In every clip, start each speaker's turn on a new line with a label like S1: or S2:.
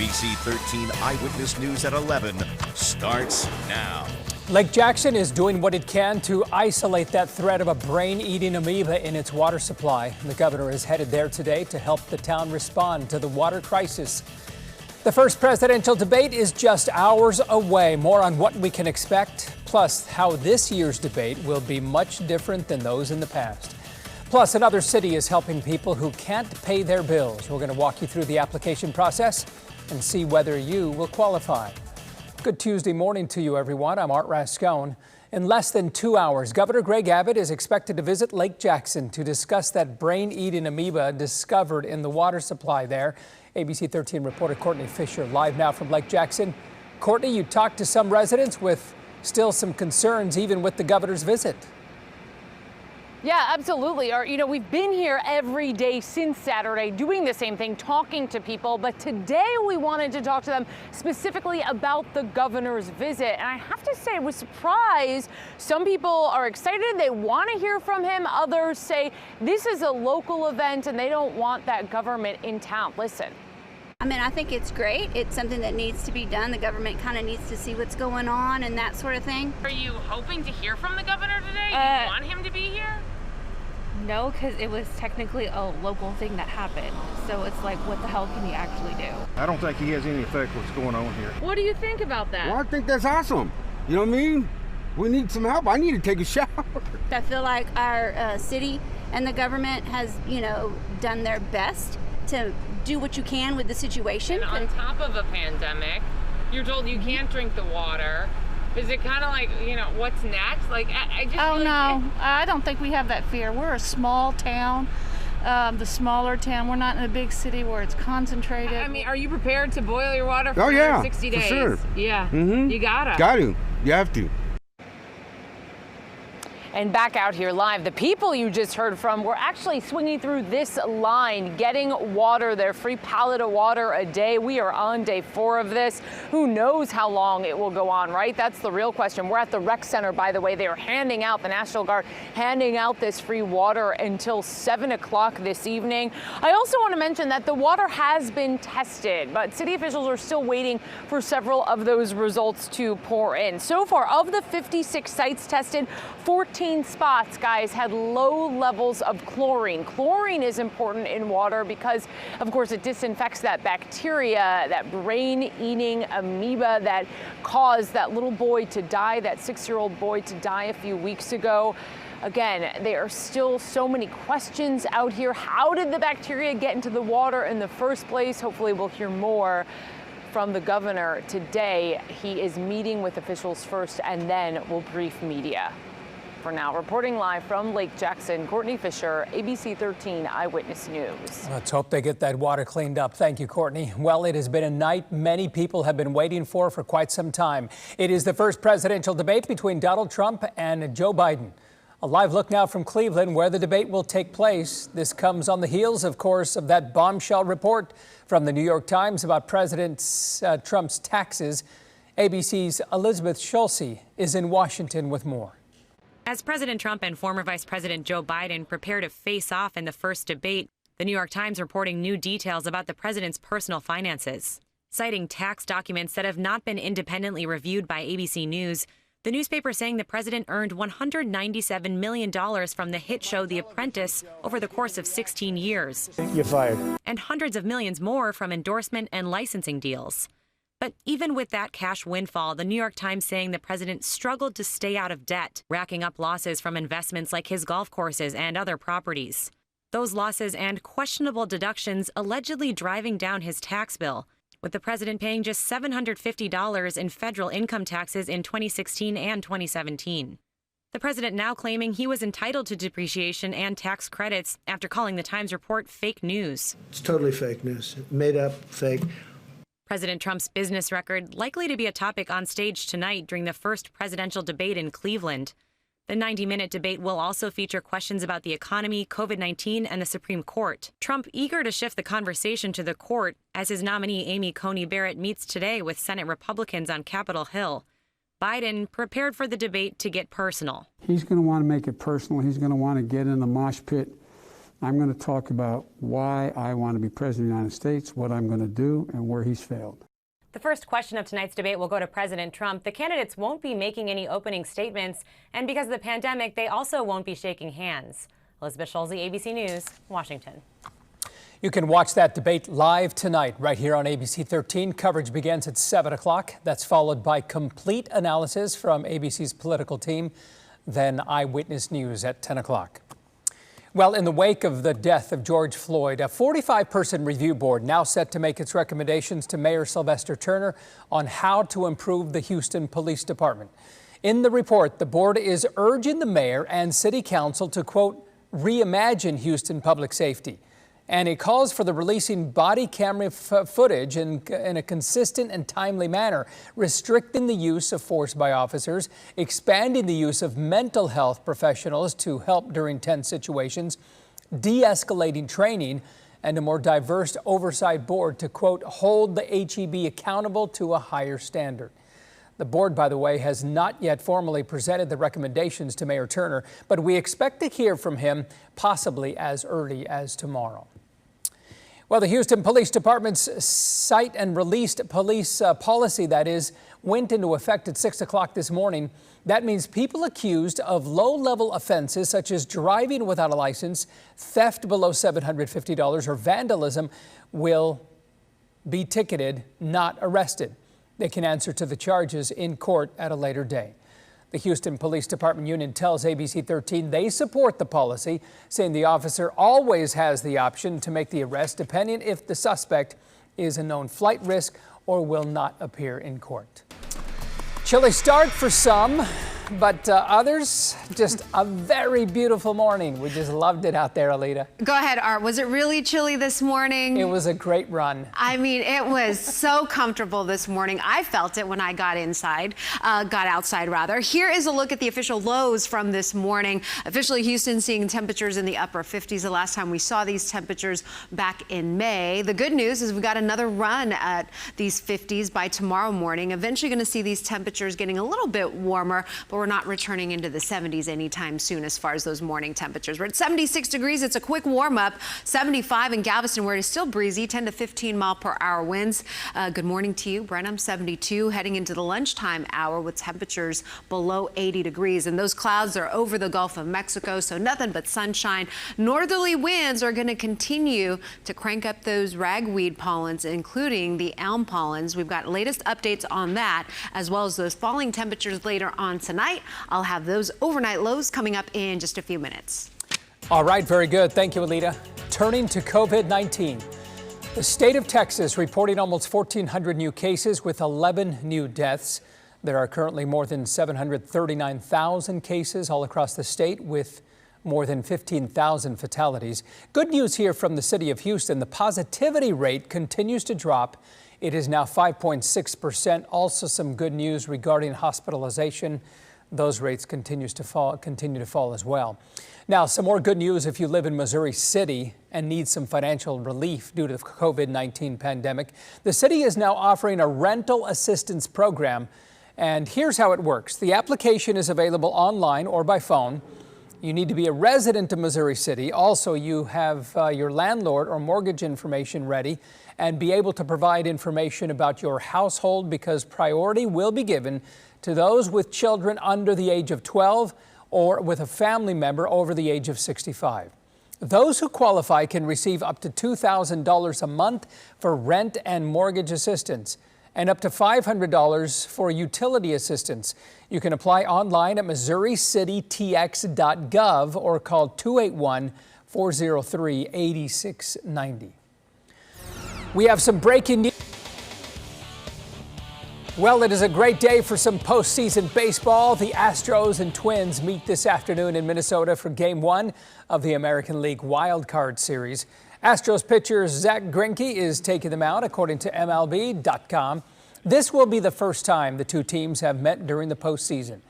S1: ABC 13 Eyewitness News at 11 starts now.
S2: Lake Jackson is doing what it can to isolate that threat of a brain-eating amoeba in its water supply. The governor is headed there today to help the town respond to the water crisis. The first presidential debate is just hours away. More on what we can expect, plus how this year's debate will be much different than those in the past. Plus, another city is helping people who can't pay their bills. We're going to walk you through the application process and see whether you will qualify. Good Tuesday morning to you, everyone. I'm Art Rascone. In less than 2 hours, Governor Greg Abbott is expected to visit Lake Jackson to discuss that brain-eating amoeba discovered in the water supply there. ABC 13 reporter Courtney Fisher live now from Lake Jackson. Courtney, you talked to some residents with still some concerns even with the governor's visit.
S3: Yeah, absolutely. We've been here every day since Saturday doing the same thing, talking to people. But today we wanted to talk to them specifically about the governor's visit. And I have to say, I was surprised. Some people are excited. They want to hear from him. Others say this is a local event and they don't want that government in town. Listen.
S4: I mean, I think it's great. It's something that needs to be done. The government kind of needs to see what's going on and that sort of thing.
S3: Are you hoping to hear from the governor today? Do you want him to be here?
S5: No, because it was technically a local thing that happened. So it's like, what the hell can he actually do?
S6: I don't think he has any effect what's going on here.
S3: What do you think about that?
S6: Well, I think that's awesome. You know what I mean? We need some help. I need to take a shower.
S4: I feel like our city and the government has, done their best to do what you can with the situation.
S3: And on top of a pandemic, you're told you can't drink the water. Is it kind of like, what's next? Like, I just
S5: Oh, no, I don't think we have that fear. We're a small town, the smaller town. We're not in a big city where it's concentrated.
S3: I mean, are you prepared to boil your water for 60 days?
S6: For sure.
S3: Yeah,
S6: Mm-hmm.
S3: You gotta.
S6: Got to. You have to.
S3: And back out here live, the people you just heard from were actually swinging through this line, getting water, their free pallet of water a day. We are on day 4 of this. Who knows how long it will go on, right? That's the real question. We're at the rec center, by the way. They are handing out, the National Guard, handing out this free water until 7 o'clock this evening. I also want to mention that the water has been tested, but city officials are still waiting for several of those results to pour in. So far, of the 56 sites tested, 14 spots, guys, had low levels of chlorine. Chlorine is important in water because, of course, it disinfects that bacteria, that brain-eating amoeba that caused that little boy to die, that 6-year-old boy to die a few weeks ago. Again, there are still so many questions out here. How did the bacteria get into the water in the first place? Hopefully we'll hear more from the governor today. He is meeting with officials first and then will brief media. For now, reporting live from Lake Jackson, Courtney Fisher, ABC 13 Eyewitness News.
S2: Let's hope they get that water cleaned up. Thank you, Courtney. Well, it has been a night many people have been waiting for quite some time. It is the first presidential debate between Donald Trump and Joe Biden. A live look now from Cleveland, where the debate will take place. This comes on the heels, of course, of that bombshell report from the New York Times about President Trump's taxes. ABC's Elizabeth Schulze is in Washington with more.
S7: As President Trump and former Vice President Joe Biden prepare to face off in the first debate, the New York Times reporting new details about the president's personal finances. Citing tax documents that have not been independently reviewed by ABC News, the newspaper saying the president earned $197 million from the hit show The Apprentice over the course of 16 years.
S2: You're fired.
S7: And hundreds of millions more from endorsement and licensing deals. But even with that cash windfall, the New York Times saying the president struggled to stay out of debt, racking up losses from investments like his golf courses and other properties. Those losses and questionable deductions allegedly driving down his tax bill, with the president paying just $750 in federal income taxes in 2016 and 2017. The president now claiming he was entitled to depreciation and tax credits after calling the Times report fake news.
S8: It's totally fake news, made up, fake.
S7: President Trump's business record likely to be a topic on stage tonight during the first presidential debate in Cleveland. The 90-minute debate will also feature questions about the economy, COVID-19, and the Supreme Court. Trump eager to shift the conversation to the court as his nominee Amy Coney Barrett meets today with Senate Republicans on Capitol Hill. Biden prepared for the debate to get personal.
S9: He's going to want to make it personal. He's going to want to get in the mosh pit I'm going to talk about why I want to be president of the United States, what I'm going to do, and where he's failed.
S7: The first question of tonight's debate will go to President Trump. The candidates won't be making any opening statements, and because of the pandemic, they also won't be shaking hands. Elizabeth Schulze, ABC News, Washington.
S2: You can watch that debate live tonight right here on ABC 13. Coverage begins at 7 o'clock. That's followed by complete analysis from ABC's political team, then Eyewitness News at 10 o'clock. Well, in the wake of the death of George Floyd, a 45-person review board now set to make its recommendations to Mayor Sylvester Turner on how to improve the Houston Police Department. In the report, the board is urging the mayor and city council to, quote, reimagine Houston public safety. And it calls for the releasing body camera footage in a consistent and timely manner, restricting the use of force by officers, expanding the use of mental health professionals to help during tense situations, de-escalating training, and a more diverse oversight board to, quote, hold the HEB accountable to a higher standard. The board, by the way, has not yet formally presented the recommendations to Mayor Turner, but we expect to hear from him possibly as early as tomorrow. Well, the Houston Police Department's cite and released police policy, that is, went into effect at 6 o'clock this morning. That means people accused of low-level offenses such as driving without a license, theft below $750, or vandalism will be ticketed, not arrested. They can answer to the charges in court at a later day. The Houston Police Department union tells ABC 13 they support the policy, saying the officer always has the option to make the arrest depending if the suspect is a known flight risk or will not appear in court. Chilly start for some, but others, just a very beautiful morning. We just loved it out there, Alita.
S10: Go ahead, Art. Was it really chilly this morning?
S2: It was a great run.
S10: I mean, it was so comfortable this morning. I felt it when I got outside rather. Here is a look at the official lows from this morning. Officially, Houston seeing temperatures in the upper 50s. The last time we saw these temperatures back in May. The good news is we got another run at these 50s by tomorrow morning. Eventually going to see these temperatures getting a little bit warmer, but we're not returning into the 70s anytime soon as far as those morning temperatures. We're at 76 degrees. It's a quick warm up. 75 in Galveston, where it is still breezy, 10 to 15 mile per hour winds. Good morning to you. Brenham, 72, heading into the lunchtime hour with temperatures below 80 degrees. And those clouds are over the Gulf of Mexico, so nothing but sunshine. Northerly winds are going to continue to crank up those ragweed pollens, including the elm pollens. We've got latest updates on that, as well as those falling temperatures later on tonight. I'll have those overnight lows coming up in just a few minutes.
S2: All right, very good. Thank you, Alita. Turning to COVID-19. The state of Texas reporting almost 1,400 new cases with 11 new deaths. There are currently more than 739,000 cases all across the state with more than 15,000 fatalities. Good news here from the city of Houston. The positivity rate continues to drop. It is now 5.6%. Also some good news regarding hospitalization. Those rates continue to fall as well. Now, some more good news if you live in Missouri City and need some financial relief due to the COVID-19 pandemic. The city is now offering a rental assistance program, and here's how it works. The application is available online or by phone. You need to be a resident of Missouri City. Also, you have your landlord or mortgage information ready and be able to provide information about your household, because priority will be given to those with children under the age of 12 or with a family member over the age of 65. Those who qualify can receive up to $2,000 a month for rent and mortgage assistance and up to $500 for utility assistance. You can apply online at MissouriCityTX.gov or call 281-403-8690. We have some breaking news. Well, it is a great day for some postseason baseball. The Astros and Twins meet this afternoon in Minnesota for Game 1 of the American League Wild Card Series. Astros pitcher Zach Greinke is taking them out, according to MLB.com. This will be the first time the two teams have met during the postseason.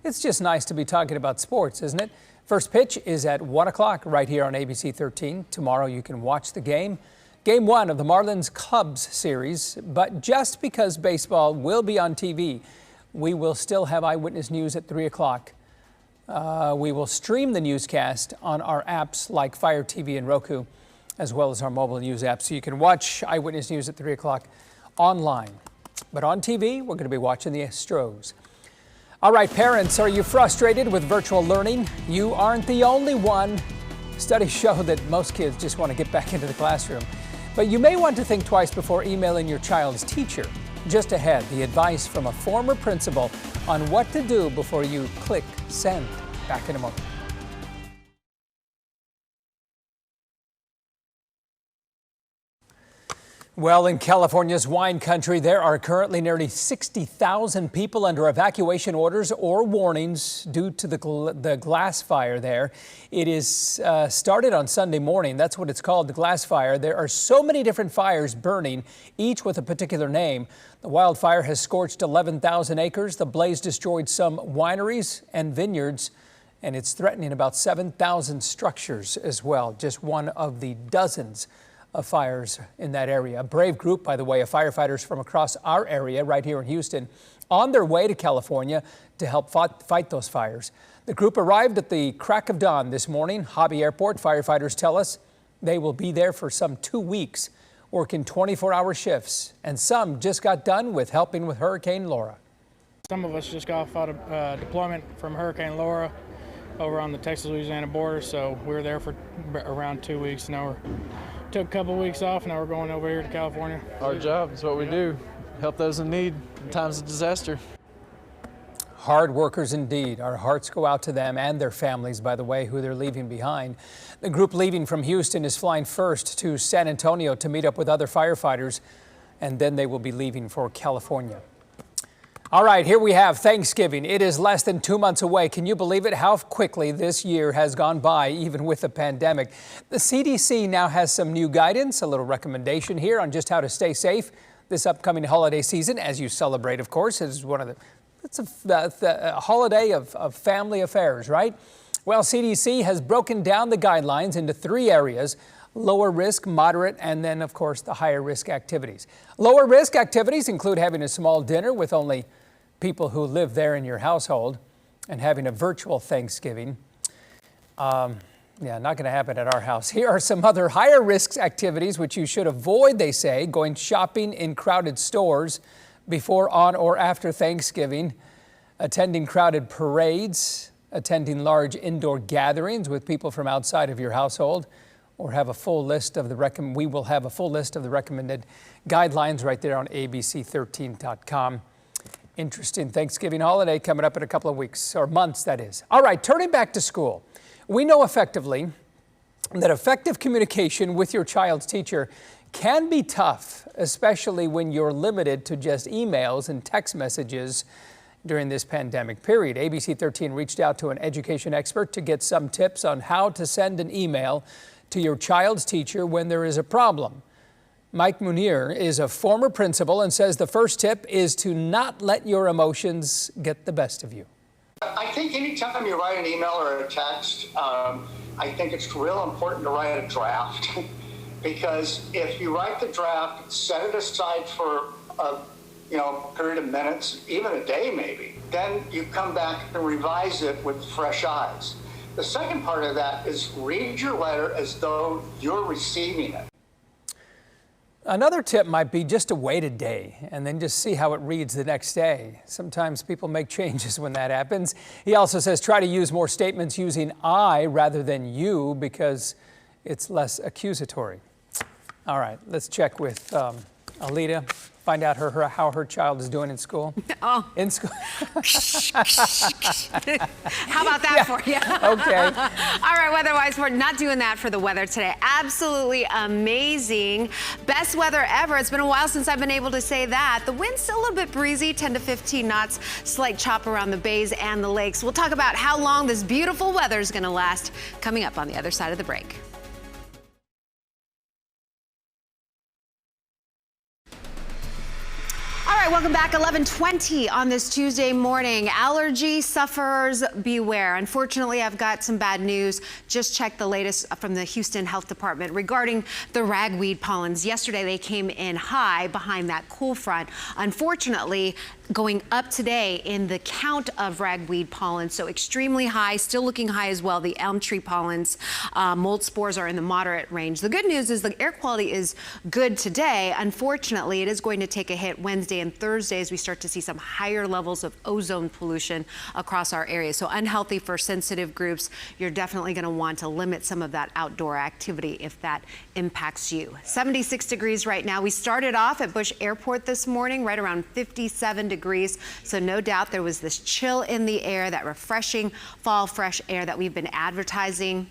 S2: It's just nice to be talking about sports, isn't it? First pitch is at 1 o'clock right here on ABC 13. Tomorrow you can watch the game. Game 1 of the Marlins-Cubs series, but just because baseball will be on TV, we will still have Eyewitness News at 3 o'clock We will stream the newscast on our apps like Fire TV and Roku, as well as our mobile news app. So you can watch Eyewitness News at 3 o'clock online. But on TV, we're going to be watching the Astros. All right, parents, are you frustrated with virtual learning? You aren't the only one. Studies show that most kids just want to get back into the classroom. But you may want to think twice before emailing your child's teacher. Just ahead, the advice from a former principal on what to do before you click send. Back in a moment. Well, in California's wine country, there are currently nearly 60,000 people under evacuation orders or warnings due to the glass fire there. It is started on Sunday morning. That's what it's called, the glass fire. There are so many different fires burning, each with a particular name. The wildfire has scorched 11,000 acres. The blaze destroyed some wineries and vineyards, and it's threatening about 7,000 structures as well. Just one of the dozens of fires in that area. A brave group, by the way, of firefighters from across our area right here in Houston, on their way to California to help fight those fires. The group arrived at the crack of dawn this morning. Hobby Airport firefighters tell us they will be there for some 2 weeks, working 24-hour shifts, and some just got done with helping with Hurricane Laura.
S11: Some of us just got off out of deployment from Hurricane Laura over on the Texas-Louisiana border, so we were there for around 2 weeks. Now we're took a couple weeks off, now we're going over here to California.
S12: Our job is what we do, help those in need in times of disaster.
S2: Hard workers indeed. Our hearts go out to them and their families, by the way, who they're leaving behind. The group leaving from Houston is flying first to San Antonio to meet up with other firefighters, and then they will be leaving for California. All right, here we have Thanksgiving. It is less than 2 months away. Can you believe it? How quickly this year has gone by, even with the pandemic. The CDC now has some new guidance, a little recommendation here on just how to stay safe this upcoming holiday season, as you celebrate, of course. It's a holiday of family affairs, right? Well, CDC has broken down the guidelines into 3 areas: lower risk, moderate, and then, of course, the higher risk activities. Lower risk activities include having a small dinner with only people who live there in your household and having a virtual Thanksgiving. Yeah, not going to happen at our house. Here are some other higher risk activities which you should avoid, they say: going shopping in crowded stores before, on, or after Thanksgiving, attending crowded parades, attending large indoor gatherings with people from outside of your household, or have a full list of we will have a full list of the recommended guidelines right there on abc13.com. Interesting Thanksgiving holiday coming up in a couple of weeks, or months, that is. All right, turning back to school. We know effectively that effective communication with your child's teacher can be tough, especially when you're limited to just emails and text messages during this pandemic period. ABC 13 reached out to an education expert to get some tips on how to send an email to your child's teacher when there is a problem. Mike Munir is a former principal and says the first tip is to not let your emotions get the best of you.
S13: I think anytime you write an email or a text, I think it's real important to write a draft. Because if you write the draft, set it aside for a period of minutes, even a day maybe, then you come back and revise it with fresh eyes. The second part of that is read your letter as though you're receiving it.
S2: Another tip might be just to wait a day and then just see how it reads the next day. Sometimes people make changes when that happens. He also says try to use more statements using I rather than you because it's less accusatory. All right, let's check with Alita. Find out how her child is doing in school.
S10: Oh.
S2: In school.
S10: How about that for you?
S2: Okay.
S10: All right, weather-wise, we're not doing that for the weather today. Absolutely amazing. Best weather ever. It's been a while since I've been able to say that. The wind's still a little bit breezy, 10 to 15 knots. Slight chop around the bays and the lakes. We'll talk about how long this beautiful weather is going to last coming up on the other side of the break. All right, welcome back. 11:20 on this Tuesday morning. Allergy sufferers beware. Unfortunately, I've got some bad news. Just checked the latest from the Houston Health Department regarding the ragweed pollens. Yesterday, they came in high behind that cool front. Unfortunately, going up today in the count of ragweed pollen, so extremely high, still looking high as well. The elm tree pollens, mold spores are in the moderate range. The good news is the air quality is good today. Unfortunately, it is going to take a hit Wednesday and Thursday as we start to see some higher levels of ozone pollution across our area. So unhealthy for sensitive groups. You're definitely going to want to limit some of that outdoor activity if that impacts you. 76 degrees right now. We started off at Bush Airport this morning right around 57 degrees. So no doubt there was this chill in the air, that refreshing fall fresh air that we've been advertising.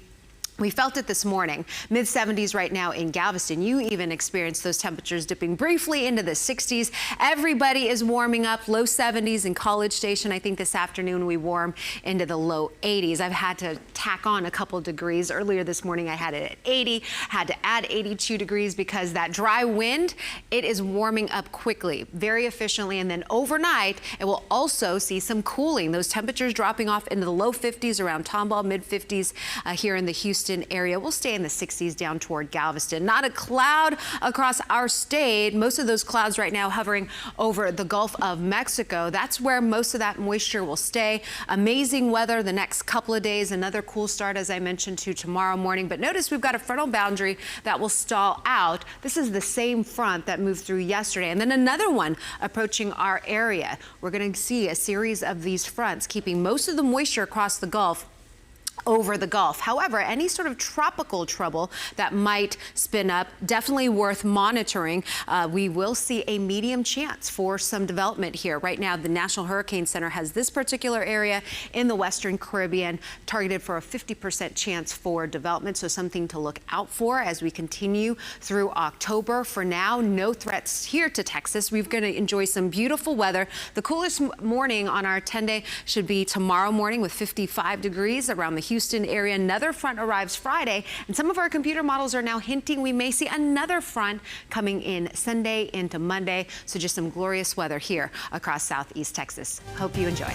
S10: We felt it this morning. Mid-70s right now in Galveston. You even experienced those temperatures dipping briefly into the 60s. Everybody is warming up. Low 70s in College Station. I think this afternoon we warm into the low 80s. I've had to tack on a couple degrees. Earlier this morning I had it at 80. Had to add 82 degrees because that dry wind, it is warming up quickly, very efficiently. And then overnight, it will also see some cooling. Those temperatures dropping off into the low 50s around Tomball, mid 50s here in the Houston area. We'll stay in the 60s down toward Galveston. Not a cloud across our state. Most of those clouds right now hovering over the Gulf of Mexico. That's where most of that moisture will stay. Amazing weather the next couple of days. Another cool start, as I mentioned, to tomorrow morning. But notice we've got a frontal boundary that will stall out. This is the same front that moved through yesterday. And then another one approaching our area. We're going to see a series of these fronts keeping most of the moisture across the Gulf over the Gulf. However, any sort of tropical trouble that might spin up, definitely worth monitoring. We will see a medium chance for some development here. Right now, the National Hurricane Center has this particular area in the Western Caribbean targeted for a 50% chance for development. So something to look out for as we continue through October. For now, no threats here to Texas. We're going to enjoy some beautiful weather. The coolest morning on our 10-day should be tomorrow morning with 55 degrees around the Houston area. Another front arrives Friday, and some of our computer models are now hinting we may see another front coming in Sunday into Monday. So just some glorious weather here across Southeast Texas. Hope you enjoy.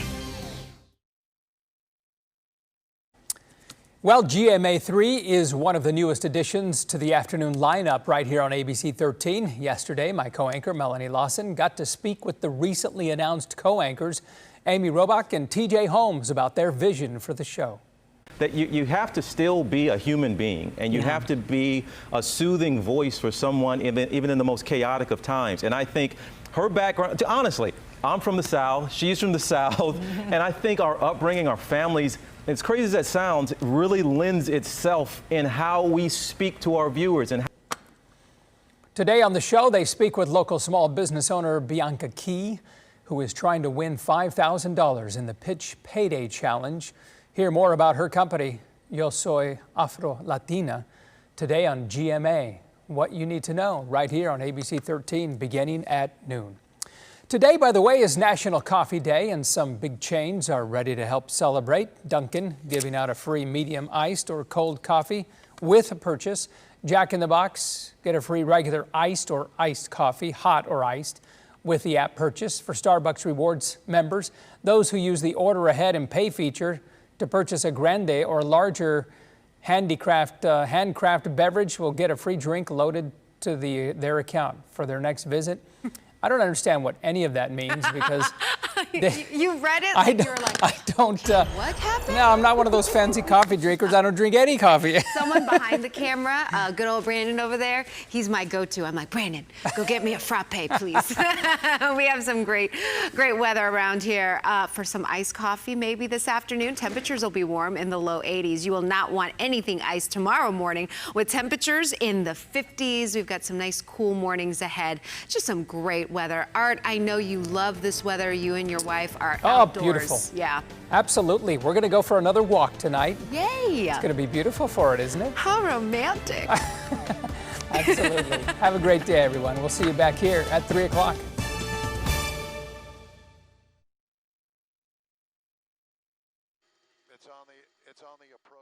S2: Well, GMA3 is one of the newest additions to the afternoon lineup right here on ABC 13. Yesterday, my co-anchor Melanie Lawson got to speak with the recently announced co-anchors Amy Robach and TJ Holmes about their vision for the show.
S14: That you have to still be a human being, and you have to be a soothing voice for someone even in the most chaotic of times. And I think her background, honestly, I'm from the South, she's from the South, and I think our upbringing, our families, as crazy as that sounds, really lends itself in how we speak to our viewers. And
S2: today on the show, they speak with local small business owner Bianca Key, who is trying to win $5,000 in the Pitch Payday Challenge. Hear more about her company, Yo Soy Afro Latina, today on GMA. What you need to know right here on ABC 13 beginning at noon. Today, by the way, is National Coffee Day, and some big chains are ready to help celebrate. Dunkin' giving out a free medium iced or cold coffee with a purchase. Jack in the Box, get a free regular iced or iced coffee, hot or iced, with the app purchase. For Starbucks Rewards members, those who use the order ahead and pay feature to purchase a grande or larger handcraft beverage will get a free drink loaded to their account for their next visit. I don't understand what any of that means because
S10: you read it like you were like,
S2: I don't.
S10: What happened?
S2: No, I'm not one of those fancy coffee drinkers. I don't drink any coffee.
S10: Someone behind the camera, good old Brandon over there, he's my go-to. I'm like, Brandon, go get me a frappe, please. We have some great weather around here for some iced coffee maybe this afternoon. Temperatures will be warm in the low 80s. You will not want anything iced tomorrow morning with temperatures in the 50s. We've got some nice cool mornings ahead. Just some great weather. Art, I know you love this weather. You and your wife are outdoors.
S2: Oh, beautiful.
S10: Yeah.
S2: Absolutely. We're going to go for another walk tonight.
S10: Yay.
S2: It's going to be beautiful for it, isn't it?
S10: How romantic.
S2: Absolutely. Have a great day, everyone. We'll see you back here at 3 o'clock.
S15: It's on the approach.